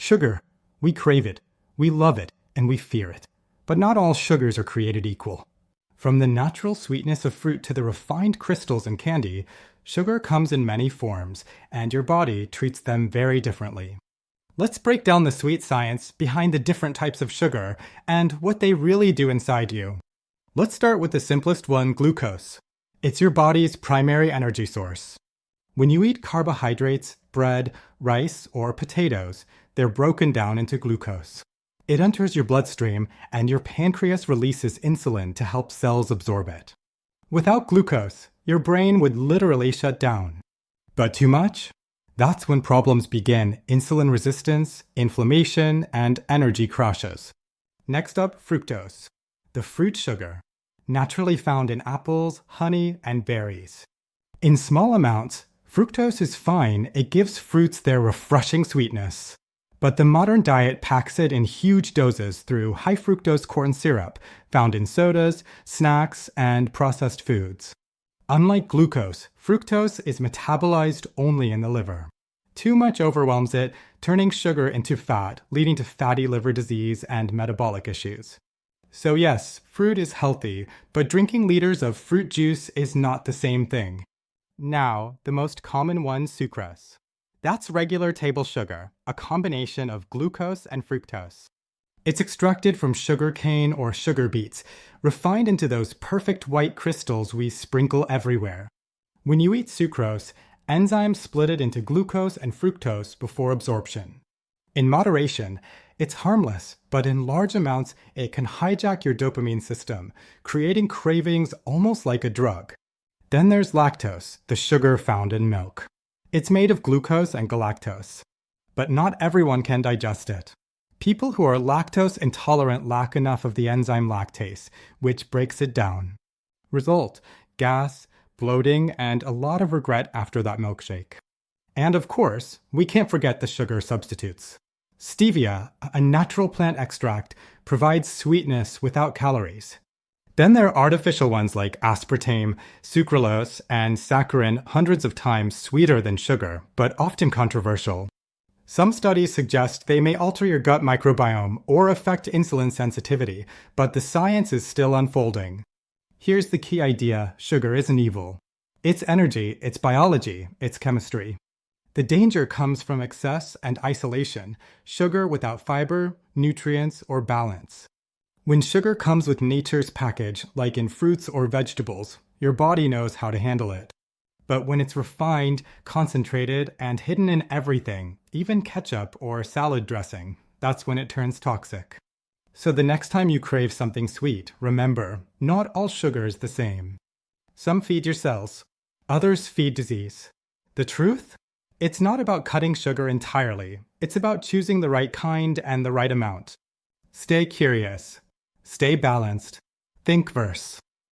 Sugar. We crave it, we love it, and we fear it. But not all sugars are created equal. From the natural sweetness of fruit to the refined crystals in candy, sugar comes in many forms, and your body treats them very differently. Let's break down the sweet science behind the different types of sugar and what they really do inside you. Let's start with the simplest one, glucose. It's your body's primary energy source. When you eat carbohydrates, bread, rice, or potatoes, they're broken down into glucose. It enters your bloodstream, and your pancreas releases insulin to help cells absorb it. Without glucose, your brain would literally shut down. But too much? That's when problems begin: insulin resistance, inflammation, and energy crashes. Next up, fructose, the fruit sugar, naturally found in apples, honey, and berries. In small amounts, fructose is fine. It gives fruits their refreshing sweetness. But the modern diet packs it in huge doses through high fructose corn syrup, found in sodas, snacks, and processed foods. Unlike glucose, fructose is metabolized only in the liver. Too much overwhelms it, turning sugar into fat, leading to fatty liver disease and metabolic issues. So yes, fruit is healthy, but drinking liters of fruit juice is not the same thing. Now, the most common one, sucrose. That's regular table sugar, a combination of glucose and fructose. It's extracted from sugar cane or sugar beets, refined into those perfect white crystals we sprinkle everywhere. When you eat sucrose, enzymes split it into glucose and fructose before absorption. In moderation, it's harmless, but in large amounts, it can hijack your dopamine system, creating cravings almost like a drug. Then there's lactose, the sugar found in milk. It's made of glucose and galactose. But not everyone can digest it. People who are lactose intolerant lack enough of the enzyme lactase, which breaks it down. Result: gas, bloating, and a lot of regret after that milkshake. And of course, we can't forget the sugar substitutes. Stevia, a natural plant extract, provides sweetness without calories. Then there are artificial ones like aspartame, sucralose, and saccharin, hundreds of times sweeter than sugar, but often controversial. Some studies suggest they may alter your gut microbiome or affect insulin sensitivity, but the science is still unfolding. Here's the key idea: sugar isn't evil. It's energy, it's biology, it's chemistry. The danger comes from excess and isolation, sugar without fiber, nutrients, or balance. When sugar comes with nature's package, like in fruits or vegetables, your body knows how to handle it. But when it's refined, concentrated, and hidden in everything, even ketchup or salad dressing, that's when it turns toxic. So the next time you crave something sweet, remember, not all sugar is the same. Some feed your cells, others feed disease. The truth? It's not about cutting sugar entirely. It's about choosing the right kind and the right amount. Stay curious. Stay balanced. Thinkverse.